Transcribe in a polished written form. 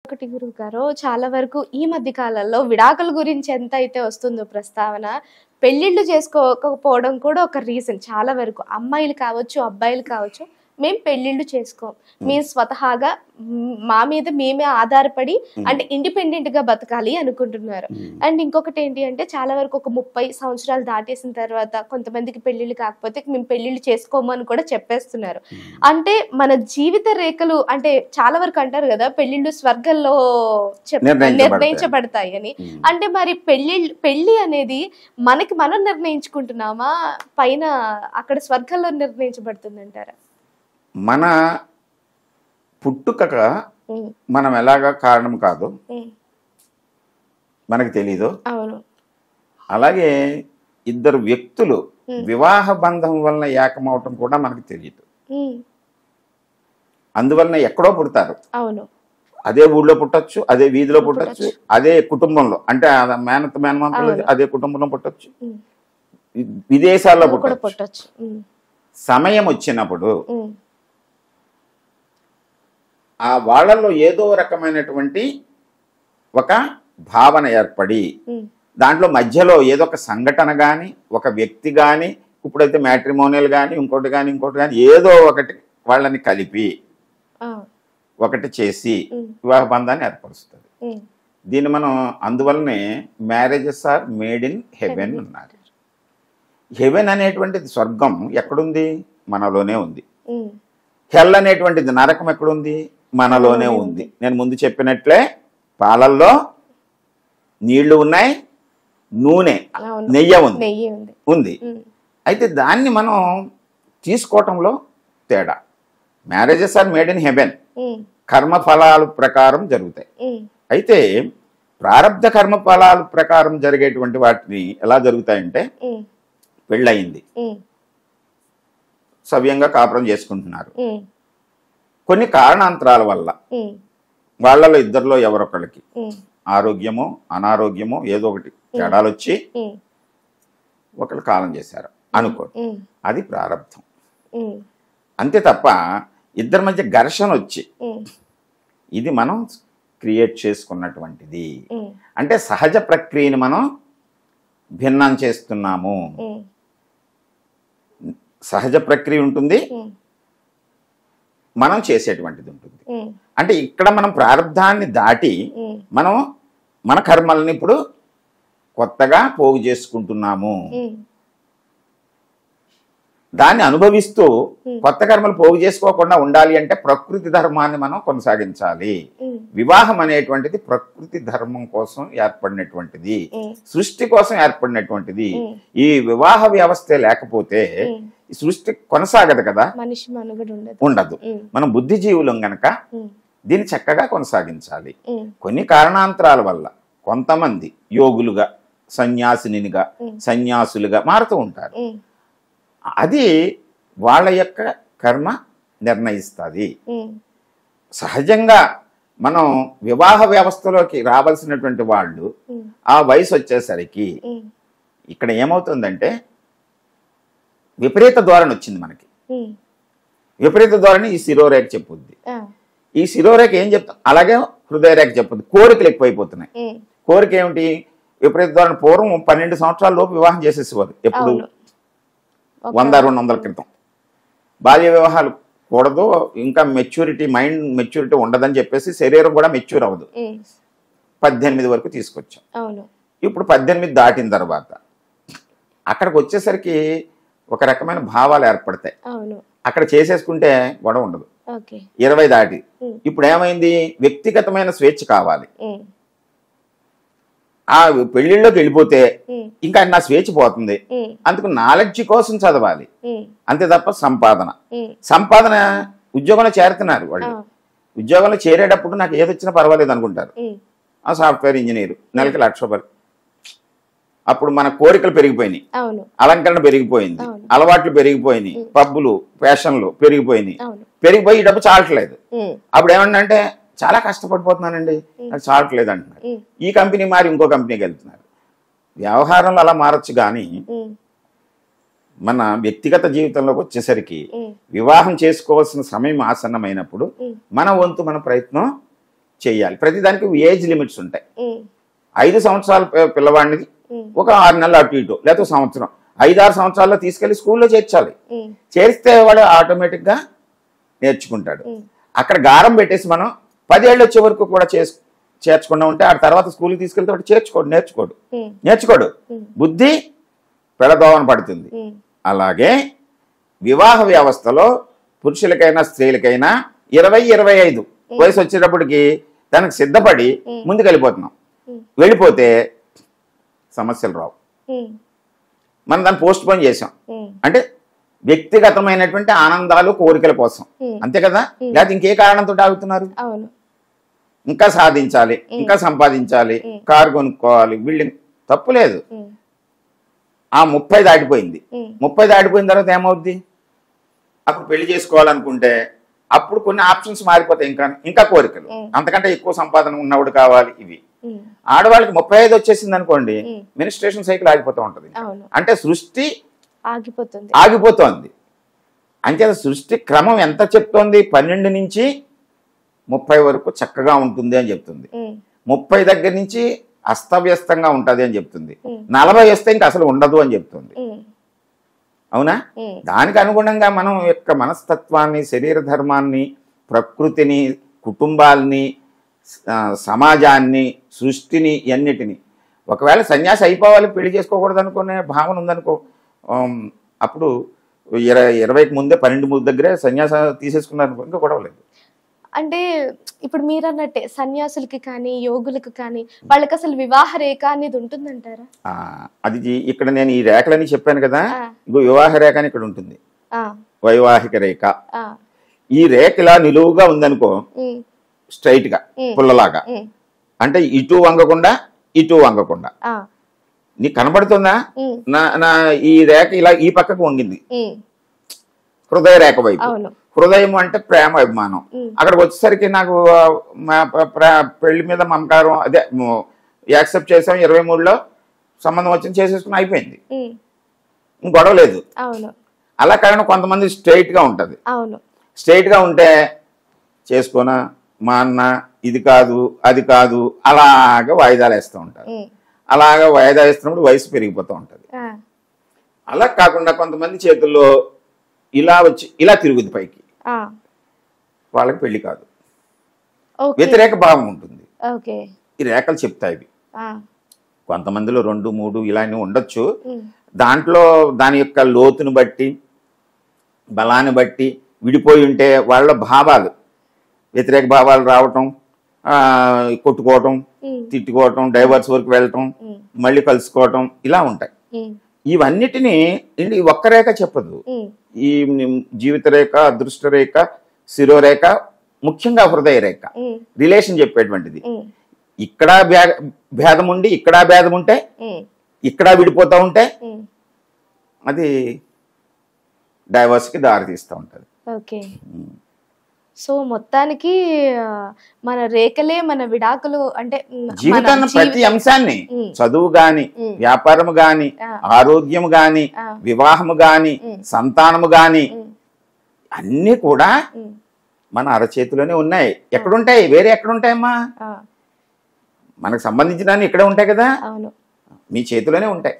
ఒకటి గురువుగారు, చాలా వరకు ఈ మధ్య కాలంలో విడాకుల గురించి ఎంత అయితే వస్తుందో ప్రస్తావన, పెళ్ళిళ్ళు చేసుకోకపోవడం కూడా ఒక రీజన్. చాలా వరకు అమ్మాయిలు కావచ్చు, అబ్బాయిలు కావచ్చు, మేము పెళ్ళిళ్ళు చేసుకోం. మేము స్వతహాగా మా మీద మేమే ఆధారపడి అంటే ఇండిపెండెంట్ గా బతకాలి అనుకుంటున్నారు. అండ్ ఇంకొకటి ఏంటి అంటే చాలా వరకు ఒక 30 సంవత్సరాలు దాటేసిన తర్వాత కొంతమందికి పెళ్ళిళ్ళు కాకపోతే మేము పెళ్ళిళ్ళు చేసుకోము అని కూడా చెప్పేస్తున్నారు. అంటే మన జీవిత రేఖలు అంటే చాలా వరకు అంటారు కదా, పెళ్ళిళ్ళు స్వర్గంలో నిర్ణయించబడతాయి అని. అంటే మరి పెళ్లి అనేది మనకి మనం నిర్ణయించుకుంటున్నామా, పైన అక్కడ స్వర్గంలో నిర్ణయించబడుతుంది అంటారా? మన పుట్టుక మనం ఎలాగా కారణం కాదు, మనకు తెలీదు. అలాగే ఇద్దరు వ్యక్తులు వివాహ బంధం వలన ఏకమవటం కూడా మనకు తెలియదు. అందువలన ఎక్కడో పుడతారు, అదే ఊళ్ళో పుట్టచ్చు, అదే వీధిలో పుట్టచ్చు, అదే కుటుంబంలో అంటే మేనమామలు అదే కుటుంబంలో పుట్టచ్చు, విదేశాల్లో పుట్టచ్చు. సమయం వచ్చినప్పుడు ఆ వాళ్ళల్లో ఏదో రకమైనటువంటి ఒక భావన ఏర్పడి దాంట్లో మధ్యలో ఏదో ఒక సంఘటన కానీ ఒక వ్యక్తి కానీ ఇప్పుడైతే మ్యాట్రిమోనియల్ కానీ ఇంకోటి కానీ ఏదో ఒకటి వాళ్ళని కలిపి ఒకటి చేసి వివాహ బంధాన్ని ఏర్పరుస్తుంది. దీన్ని మనం అందువల్లనే marriages are made in heaven అన్నారు. హెవెన్ అనేటువంటిది స్వర్గం ఎక్కడుంది? మనలోనే ఉంది. హెల్ అనేటువంటిది నరకం ఎక్కడుంది? మనలోనే ఉంది. నేను ముందు చెప్పినట్లే పాలల్లో నీళ్లు ఉన్నాయి, నూనె నెయ్యి ఉంది. అయితే దాన్ని మనం తీసుకోవటంలో తేడా. Marriages are made in heaven, కర్మ ఫలాల ప్రకారం జరుగుతాయి. అయితే ప్రారబ్ధ కర్మ ఫలాల ప్రకారం జరిగేటువంటి వాటిని ఎలా జరుగుతాయంటే, పెళ్ళయింది, సవ్యంగా కాపురం చేసుకుంటున్నారు, కొన్ని కారణాంతరాల వల్ల వాళ్ళలో ఇద్దరిలో ఎవరొకళ్ళకి ఆరోగ్యమో అనారోగ్యమో ఏదో ఒకటి తేడాలు వచ్చి ఒకళ్ళు కాలం చేశారు అనుకోండి, అది ప్రారబ్ధం. అంతే తప్ప ఇద్దరి మధ్య ఘర్షణ వచ్చి ఇది మనం క్రియేట్ చేసుకున్నటువంటిది అంటే సహజ ప్రక్రియని మనం భిన్నం చేస్తున్నాము. సహజ ప్రక్రియ ఉంటుంది, మనం చేసేటువంటిది ఉంటుంది. అంటే ఇక్కడ మనం ప్రారంధాన్ని దాటి మనం మన కర్మల్ని ఇప్పుడు కొత్తగా పోగు చేసుకుంటున్నాము. దాన్ని అనుభవిస్తూ కొత్త కర్మలు పోగు చేసుకోకుండా ఉండాలి అంటే ప్రకృతి ధర్మాన్ని మనం కొనసాగించాలి. వివాహం అనేటువంటిది ప్రకృతి ధర్మం కోసం ఏర్పడినటువంటిది, సృష్టి కోసం ఏర్పడినటువంటిది. ఈ వివాహ వ్యవస్థ లేకపోతే సృష్టి కొనసాగదు కదా, ఉండదు. మనం బుద్ధిజీవులం గనక దీన్ని చక్కగా కొనసాగించాలి. కొన్ని కారణాంతరాల వల్ల కొంతమంది యోగులుగా, సన్యాసినిగా, సన్యాసులుగా మారుతూ ఉంటారు. అది వాళ్ళ యొక్క కర్మ నిర్ణయిస్తుంది. సహజంగా మనం వివాహ వ్యవస్థలోకి రావాల్సినటువంటి వాళ్ళు ఆ వయసు వచ్చేసరికి ఇక్కడ ఏమవుతుందంటే విపరీత ధోరణి వచ్చింది మనకి. విపరీత ధోరణి ఈ శిరోరేఖ చెప్పుద్ది. ఈ శిరోరేఖ ఏం చెప్తా, అలాగే హృదయరేఖ చెప్పుద్ది. కోరికలు ఎక్కువైపోతున్నాయి. కోరిక ఏమిటి? విపరీత ధోరణి. పూర్వం 12 సంవత్సరాల లోపు వివాహం చేసేసేవారు. ఎప్పుడు 100-200 క్రితం. బాల్య వివాహాలు కూడదు, ఇంకా మెచ్యూరిటీ, మైండ్ మెచ్యూరిటీ ఉండదని చెప్పేసి శరీరం కూడా మెచ్యూర్ అవ్వదు. 18 వరకు తీసుకొచ్చాం. ఇప్పుడు 18 దాటిన తర్వాత అక్కడికి వచ్చేసరికి ఒక రకమైన భావాలు ఏర్పడతాయి. అక్కడ చేసేసుకుంటే గొడవ ఉండదు. 20 దాటి ఇప్పుడు ఏమైంది? వ్యక్తిగతమైన స్వేచ్ఛ కావాలి. ఆ పెళ్లిళ్ళలోకి వెళ్ళిపోతే ఇంకా నా స్వేచ్ఛ పోతుంది. అందుకు నాలెడ్జ్ కోసం చదవాలి అంతే తప్ప సంపాదన ఉద్యోగంలో చేరుతున్నారు వాళ్ళు. ఉద్యోగంలో చేరేటప్పుడు నాకు ఏదొచ్చినా పర్వాలేదు అనుకుంటారు. ఆ సాఫ్ట్వేర్ ఇంజనీర్ నెలకి ₹1,00,000. అప్పుడు మన కోరికలు పెరిగిపోయినాయి, అలంకరణ పెరిగిపోయింది, అలవాట్లు పెరిగిపోయినాయి, పబ్బులు ఫ్యాషన్లు పెరిగిపోయి ఈ డబ్బు చాలట్లేదు. అప్పుడు ఏమన్నా చాలా కష్టపడిపోతున్నానండి, అది చాలట్లేదు అంటున్నారు. ఈ కంపెనీ మారి ఇంకో కంపెనీకి వెళ్తున్నారు. వ్యవహారంలో అలా మారచ్చు, కానీ మన వ్యక్తిగత జీవితంలోకి వచ్చేసరికి వివాహం చేసుకోవాల్సిన సమయం ఆసన్నమైనప్పుడు మన వంతు మన ప్రయత్నం చెయ్యాలి. ప్రతిదానికి ఏజ్ లిమిట్స్ ఉంటాయి. ఉమ్, 5 సంవత్సరాల పిల్లవాడిని ఒక 6 నెలలు అటు ఇటు లేదా సంవత్సరం 5-6 సంవత్సరాల్లో తీసుకెళ్లి స్కూల్లో చేర్చాలి. ఉమ్, చేరిస్తే వాడు ఆటోమేటిక్గా నేర్చుకుంటాడు. ఉమ్, అక్కడ గారం పెట్టేసి మనం 10 ఏళ్ళు వచ్చే వరకు కూడా చేర్చకుండా ఉంటే ఆ తర్వాత స్కూల్కి తీసుకెళ్తే వాడు నేర్చుకోడు. బుద్ధి పెడదోవన పడుతుంది. అలాగే వివాహ వ్యవస్థలో పురుషులకైనా స్త్రీలకైనా 20-25 వయసు వచ్చేటప్పటికి దానికి సిద్ధపడి ముందుకెళ్ళిపోతున్నాం. వెళ్ళిపోతే సమస్యలు రావు. మనం దాన్ని పోస్ట్ పోన్ చేసాం అంటే వ్యక్తిగతమైనటువంటి ఆనందాలు కోరికల కోసం, అంతే కదా. లేదా ఇంకే కారణంతో ఆగుతున్నారు? ఇంకా సాధించాలి, ఇంకా సంపాదించాలి, కారు కొనుక్కోవాలి, బిల్డింగ్, తప్పు లేదు. ఆ 30 దాటిపోయింది. 30 దాటిపోయిన తర్వాత ఏమవుద్ది? అప్పుడు పెళ్లి చేసుకోవాలనుకుంటే అప్పుడు కొన్ని ఆప్షన్స్ మారిపోతాయి. ఇంకా కోరికలు, అంతకంటే ఎక్కువ సంపాదన ఉన్నవాడు కావాలి. ఇవి ఆడవాళ్ళకి 35 వచ్చేసింది అనుకోండి, మినిస్ట్రేషన్ సైకిల్ ఆగిపోతూ ఉంటది. అంటే సృష్టి ఆగిపోతోంది. అంటే సృష్టి క్రమం ఎంత చెప్తోంది? 12 నుంచి 30 వరకు చక్కగా ఉంటుంది అని చెప్తుంది. 30 దగ్గర నుంచి అస్తవ్యస్తంగా ఉంటుంది అని చెప్తుంది. 40 వస్తే ఇంకా అసలు ఉండదు అని చెప్తుంది. అవునా? దానికి అనుగుణంగా మనం యొక్క మనస్తత్వాన్ని, శరీర ధర్మాన్ని, ప్రకృతిని, కుటుంబాలని, సమాజాన్ని, సృష్టిని, అన్నిటిని, ఒకవేళ సన్యాసి అయిపోవాలి పెళ్లి చేసుకోకూడదు అనుకునే భావన ఉందనుకో, అప్పుడు 20కి ముందే 12 దగ్గరే సన్యాస తీసేసుకున్నారు, ఇంకా గొడవ లేదు. అంటే ఇప్పుడు మీరు అన్నట్టే సన్యాసులకి కానీ యోగులకు కానీ వాళ్ళకి అసలు వివాహ రేఖ అనేది ఉంటుందంటారా? అది ఇక్కడ నేను ఈ రేఖలని చెప్పాను కదా, ఇంకో వివాహ రేఖ అని ఇక్కడ ఉంటుంది, వైవాహిక రేఖ. ఈ రేఖ ఇలా నిలువుగా ఉందనుకో, స్ట్రైట్ గా పుల్లలాగా, అంటే ఇటు వంగకుండా ఇటు వంగకుండా నీకు కనబడుతుందా? నా ఈ రేఖ ఇలా ఈ పక్కకు వంగింది, హృదయ రేఖ వైపు. హృదయం అంటే ప్రేమ, అభిమానం. అక్కడికి వచ్చేసరికి నాకు పెళ్లి మీద మమకారం, అదే యాక్సెప్ట్ చేసాం, 23లో సంబంధం వచ్చింది, చేసేసుకుని అయిపోయింది, గొడవ లేదు. అలా కారణం కొంతమంది స్ట్రైట్ గా ఉంటది. స్ట్రైట్ గా ఉంటే చేసుకోనా మా అన్న, ఇది కాదు అది కాదు, అలాగా వాయిదాలు వేస్తూ ఉంటారు. అలాగా వాయిదా వేస్తున్నప్పుడు వయసు పెరిగిపోతూ ఉంటది. అలా కాకుండా కొంతమంది చేతుల్లో ఇలా వచ్చి ఇలా తిరుగుద్ది పైకి, వాళ్ళకి పెళ్లి కాదు, వ్యతిరేక భావం ఉంటుంది. ఈ రేఖలు చెప్తాయి. కొంతమందిలో 2, 3 ఇలాంటి ఉండొచ్చు. దాంట్లో దాని యొక్క లోతును బట్టి, బలాన్ని బట్టి విడిపోయి ఉంటే వాళ్ళ భావాలు, వ్యతిరేక భావాలు రావటం, కొట్టుకోవటం, తిట్టుకోవటం, డైవర్స్ వరకు వెళ్ళటం, మళ్ళీ కలుసుకోవటం, ఇలా ఉంటాయి. ఇవన్నిటినీ ఒక్క రేఖ చెప్పదు. ఈ జీవిత రేఖ, అదృష్ట రేఖ, శిరోరేఖ, ముఖ్యంగా హృదయ రేఖ రిలేషన్ చెప్పేటువంటిది. ఇక్కడ భేదం ఉండి ఇక్కడ భేదం ఉంటే, ఇక్కడ విడిపోతూ ఉంటే అది డైవర్స్ కి దారి తీస్తూ ఉంటది. సో మొత్తానికి మన రేఖలే మన విడాకులు, అంటే జీవితాన్ని ప్రతి అంశాన్ని, చదువు గాని, వ్యాపారము గాని, ఆరోగ్యము గాని, వివాహము గాని, సంతానము గాని, అన్ని కూడా మన అరచేతిలోనే ఉన్నాయి. ఎక్కడుంటాయి? వేరే ఎక్కడుంటాయమ్మా? మనకు సంబంధించిన ఇక్కడే ఉంటాయి కదా, మీ చేతిలోనే ఉంటాయి.